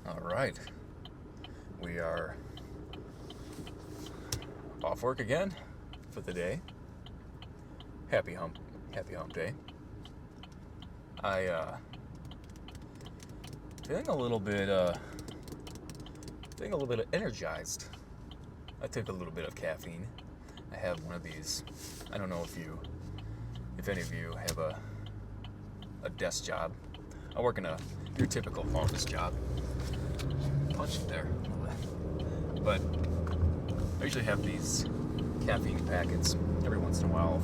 All right, we are off work again for the day. Happy hump day. Feeling a little bit energized. I took a little bit of caffeine. I have one of these. I don't know if any of you have a desk job. I work in your typical office job. Punch it there. But I usually have these caffeine packets every once in a while.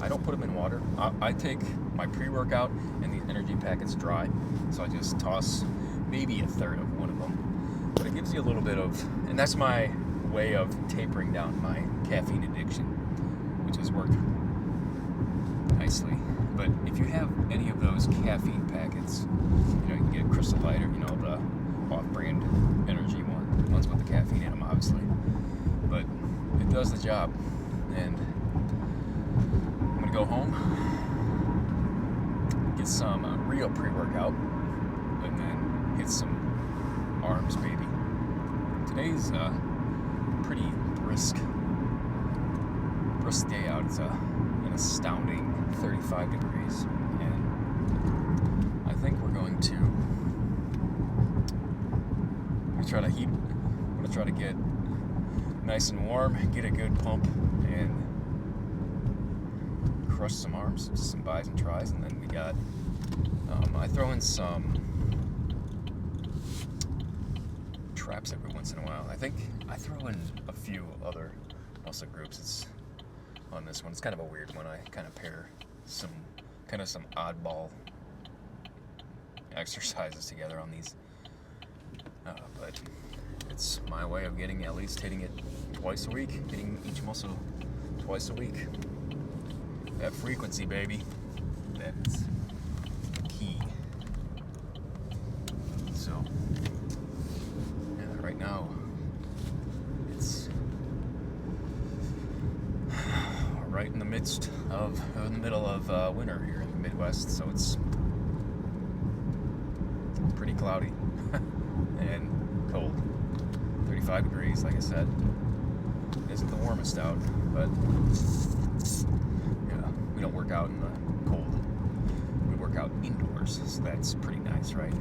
I don't put them in water. I take my pre-workout and these energy packets dry, so I just toss maybe a third of one of them. But it gives you a little bit of, and that's my way of tapering down my caffeine addiction, which has worked nicely. But if you have any of those caffeine packets, you can get Crystal Light or the off-brand energy ones with the caffeine in them, obviously. But it does the job, and I'm gonna go home, get some real pre-workout, and then hit some arms, baby. Today's pretty brisk day out. It's an astounding 35 degrees, and I think we're going to try to get nice and warm, get a good pump, and crush some arms, some bis and tris, and then we got I throw in some traps every once in a while. I think I throw in a few other muscle groups. It's on this one. It's kind of a weird one. I kind of pair some oddball exercises together on these, but it's my way of at least hitting it twice a week, hitting each muscle twice a week. That frequency, baby, that's key. So, yeah, right now, it's right in the middle of winter here in the Midwest, so it's pretty cloudy and cold. 35 degrees, like I said. It isn't the warmest out, but yeah, we don't work out in the cold. We work out indoors, so that's pretty nice, right?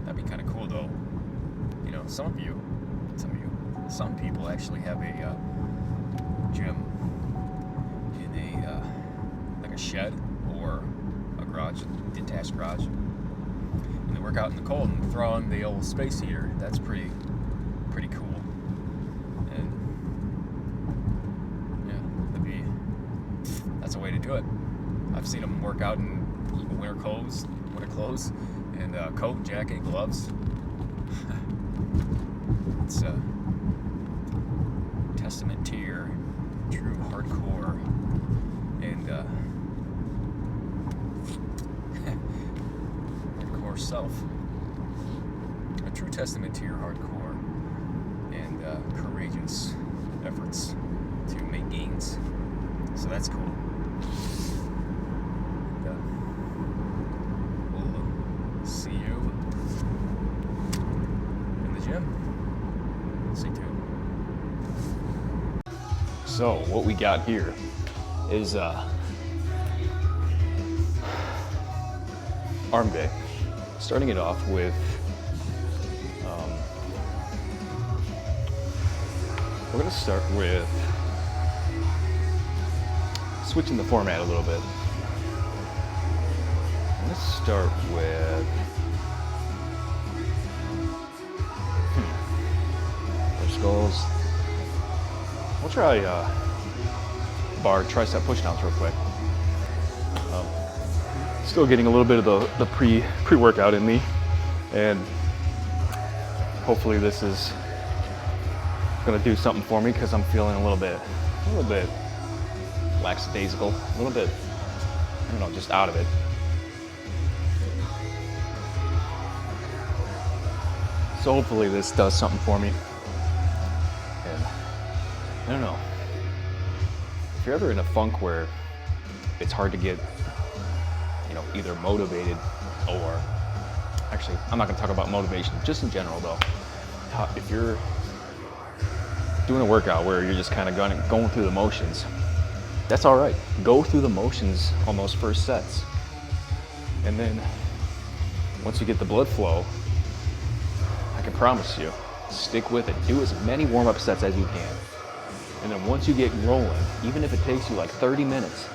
That'd be kind of cool, though. Some people actually have a gym in a shed or a garage, detached garage, and they work out in the cold and throw on the old space heater. That's pretty cool. And yeah, that's a way to do it. I've seen them work out in winter clothes, and coat, jacket, gloves. It's a testament to your true hardcore and hardcore self. A true testament to your hardcore and courageous efforts to make gains. So that's cool. We'll see you in the gym. Stay tuned. So what we got here is arm day. Starting it off with we're going to start with switching the format a little bit. I'm going to start with push skulls. We'll try bar tricep pushdowns real quick. Still getting a little bit of the pre-workout in me, and hopefully this is gonna do something for me because I'm feeling a little bit lackadaisical, a little bit, I don't know, just out of it. So hopefully this does something for me. And I don't know, if you're ever in a funk where it's hard to get, either motivated or actually, I'm not gonna talk about motivation, just in general though. If you're doing a workout where you're just kind of going through the motions, that's all right. Go through the motions on those first sets. And then once you get the blood flow, I can promise you, stick with it. Do as many warm-up sets as you can. And then once you get rolling, even if it takes you like 30 minutes,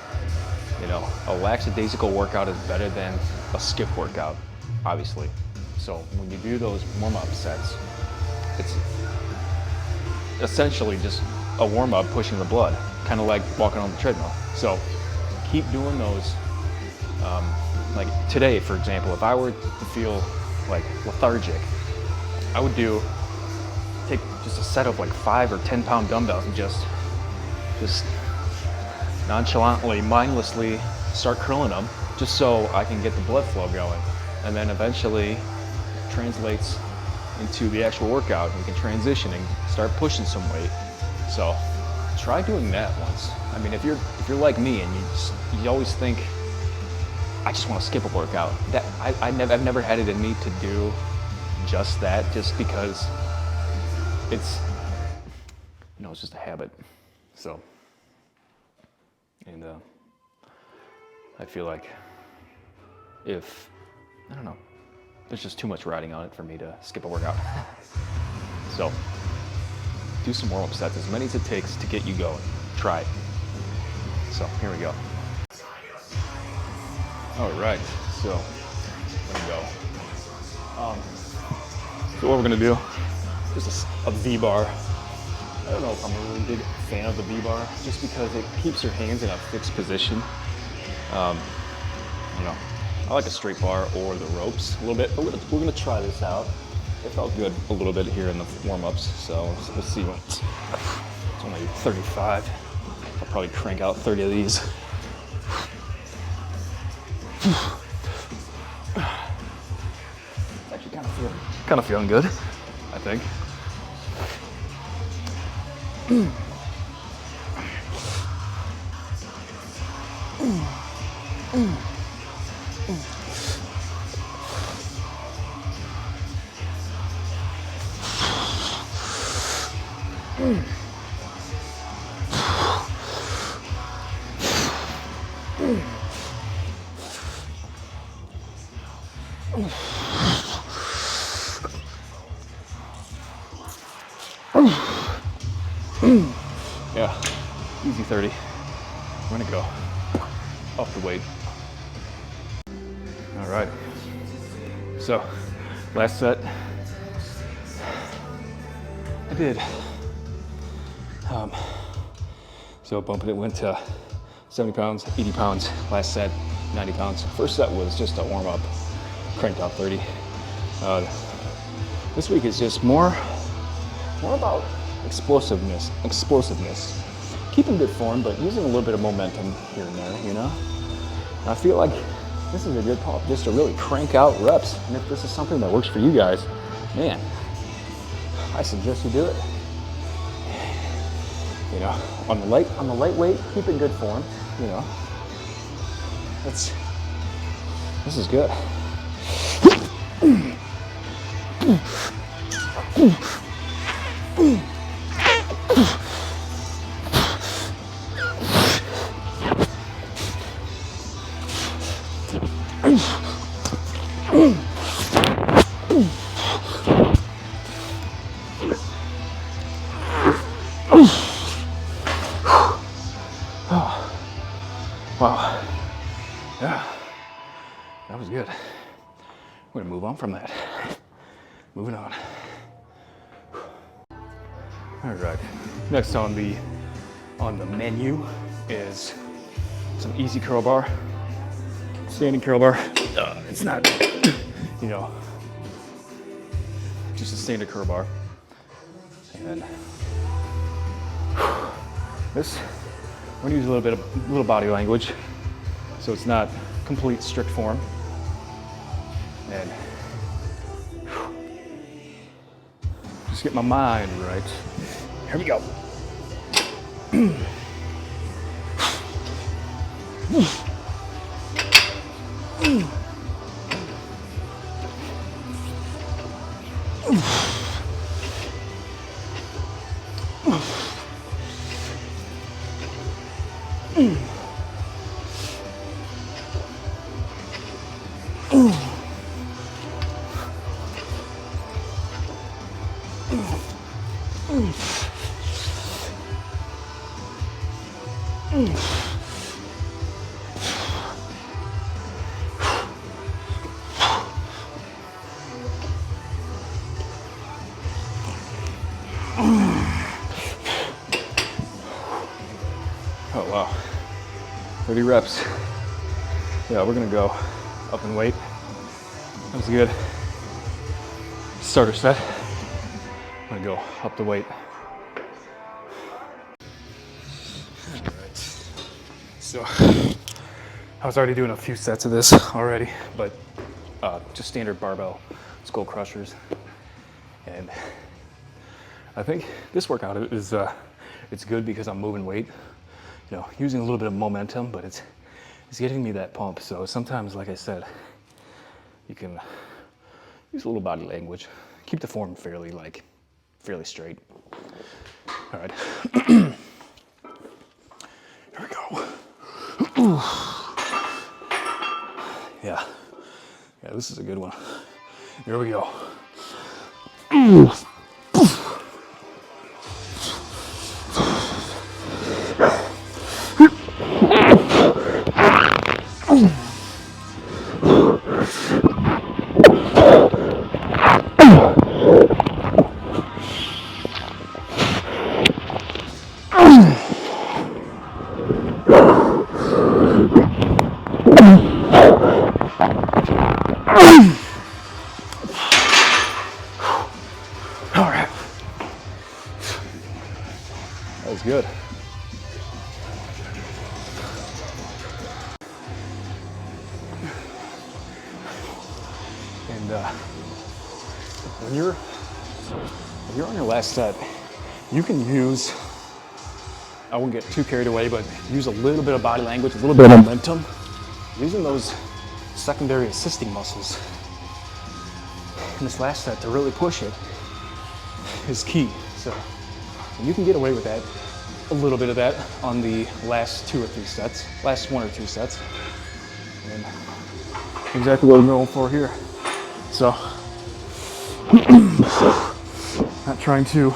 you know, a lackadaisical workout is better than a skip workout, obviously. So when you do those warm-up sets, it's essentially just a warm-up pushing the blood, kind of like walking on the treadmill. So keep doing those. Like today, for example, if I were to feel like lethargic, I would take just a set of like 5 or 10 pound dumbbells and just nonchalantly, mindlessly start curling them just so I can get the blood flow going. And then eventually translates into the actual workout. We can transition and start pushing some weight. So try doing that once. I mean, if you're like me and you always think, I just want to skip a workout, that I've never had it in me to do just that, just because it's, you know, it's just a habit. So, and I feel like I don't know, there's just too much riding on it for me to skip a workout. So, do some warm-up sets, as many as it takes to get you going. Try it. So, here we go. All right, so there we go. So what we're gonna do, just a V-bar. I don't know if I'm a really big fan of the V-bar, just because it keeps your hands in a fixed position. You know, I like a straight bar or the ropes a little bit. We're gonna try this out. It felt good a little bit here in the warm-ups, so we'll see. It's only 35. I'll probably crank out 30 of these. It's actually kind of feeling good, I think. Yeah, easy 30. We're gonna go off the weight. All right, so last set, I did, so bumping it went to 70 pounds, 80 pounds, last set, 90 pounds. First set was just a warm up, cranked out 30. This week is just more about explosiveness. Keeping good form, but using a little bit of momentum here and there, you know? I feel like this is a good pop just to really crank out reps. And if this is something that works for you guys, man, I suggest you do it. You know, on the lightweight, keep in good form, you know. This is good. Wow. Yeah, that was good. We're gonna move on from that. Moving on. All right. Next on the menu is some easy curl bar. Standing curl bar. It's not, you know, just a standard curl bar. And this, we're gonna use a little body language, so it's not complete strict form. And just get my mind right. Here we go. Oh wow, 30 reps. Yeah, we're gonna go up in weight. That was good. Starter set. I'm gonna go up the weight. Alright. So, I was already doing a few sets of this already, but just standard barbell skull crushers. And I think this workout is it's good because I'm moving weight, you know, using a little bit of momentum, but it's getting me that pump. So sometimes, like I said, you can use a little body language, keep the form fairly straight. All right, here we go. Yeah, this is a good one. Here we go. All right. That was good. And when you're on your last set, you can use, I won't get too carried away, but use a little bit of body language, a little bit of momentum. Using those secondary assisting muscles in this last set to really push it is key. So you can get away with that, a little bit of that on the last 2 or 3 sets, last 1 or 2 sets. And exactly what I'm going for here. So, not trying to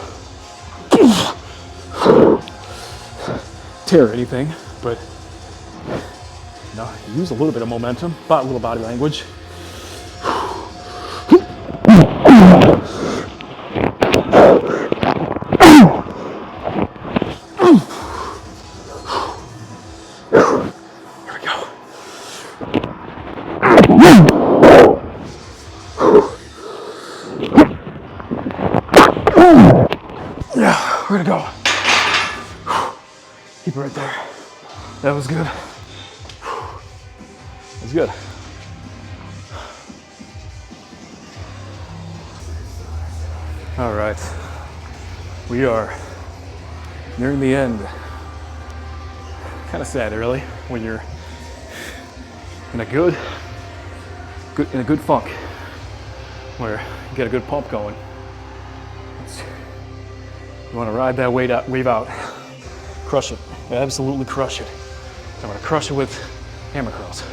tear anything, but you know, use a little bit of momentum, a little body language. Here we go. Yeah, we're gonna go. Keep it right there. That was good. That's good. All right. We are nearing the end. Kind of sad, really, when you're in a good funk, where you get a good pump going. You want to ride that wave out, crush it, absolutely crush it. I'm going to crush it with hammer curls.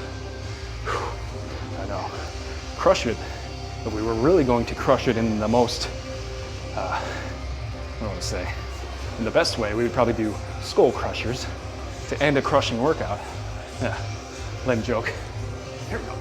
I know, crush it. If we were really going to crush it in the most, what do I want to say? In the best way, we would probably do skull crushers to end a crushing workout. Yeah, lame joke. Here we go.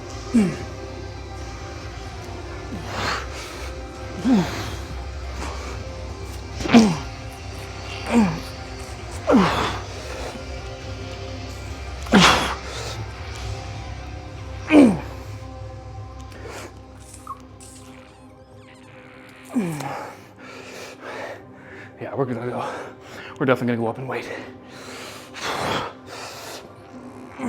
Yeah, we're definitely gonna go up in weight. There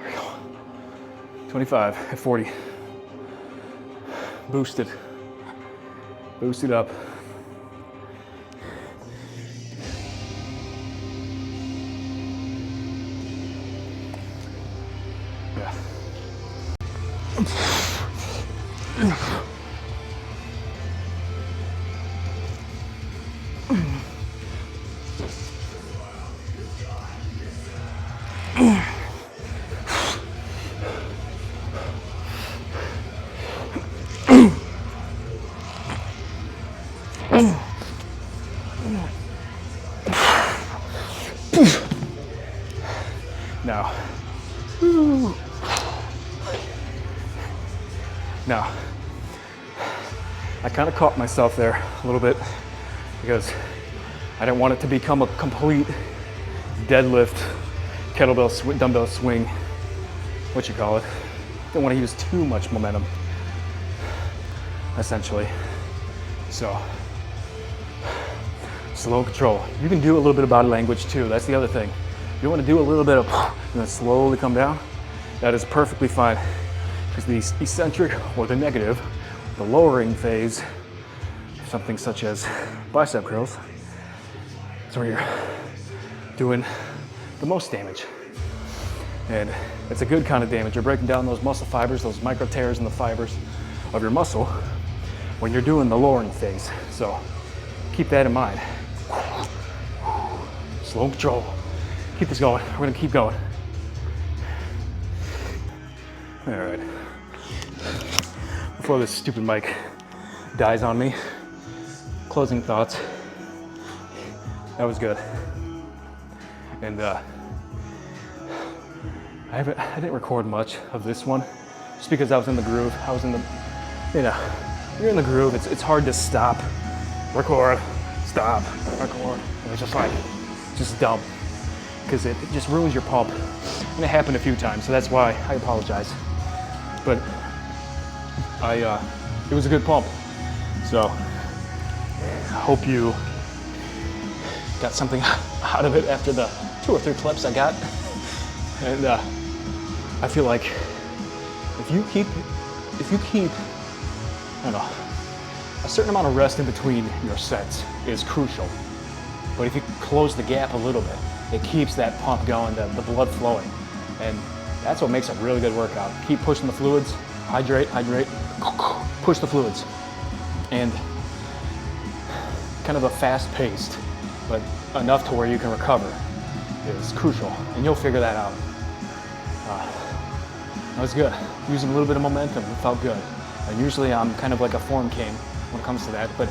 we go. 25 at 40. Boost it up. I kind of caught myself there a little bit because I didn't want it to become a complete deadlift, kettlebell, dumbbell swing, what you call it. Didn't want to use too much momentum, essentially. So, slow control. You can do a little bit of body language too. That's the other thing. You want to do a little bit of and then slowly come down. That is perfectly fine. Because the eccentric or the negative, the lowering phase, something such as bicep curls, is where you're doing the most damage. And it's a good kind of damage. You're breaking down those muscle fibers, those micro tears in the fibers of your muscle when you're doing the lowering phase. So keep that in mind. Slow control. Keep this going. We're gonna keep going. All right. Before this stupid mic dies on me, closing thoughts. That was good. And I didn't record much of this one just because I was in the groove. I was in the, you're in the groove. It's hard to stop, record, stop, record. And it's just like, just dumb because it just ruins your pump. And it happened a few times, so that's why I apologize. But it was a good pump. So I hope you got something out of it after the 2 or 3 clips I got. And I feel like if you keep, I don't know, a certain amount of rest in between your sets is crucial. But if you close the gap a little bit, it keeps that pump going, the blood flowing. And that's what makes a really good workout. Keep pushing the fluids, hydrate, push the fluids. And kind of a fast-paced, but enough to where you can recover is crucial. And you'll figure that out. That was good. Using a little bit of momentum, it felt good. Usually I'm kind of like a form king when it comes to that, but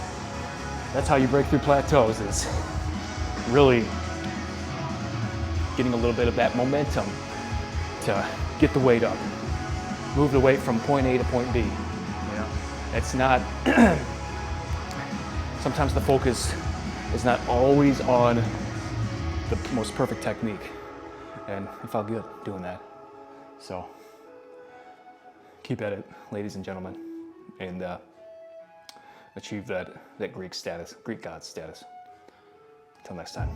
that's how you break through plateaus, is really getting a little bit of that momentum to get the weight up. Move the weight from point A to point B. It's not, sometimes the focus is not always on the most perfect technique. And it felt good doing that. So keep at it, ladies and gentlemen, and achieve that Greek god status. Until next time.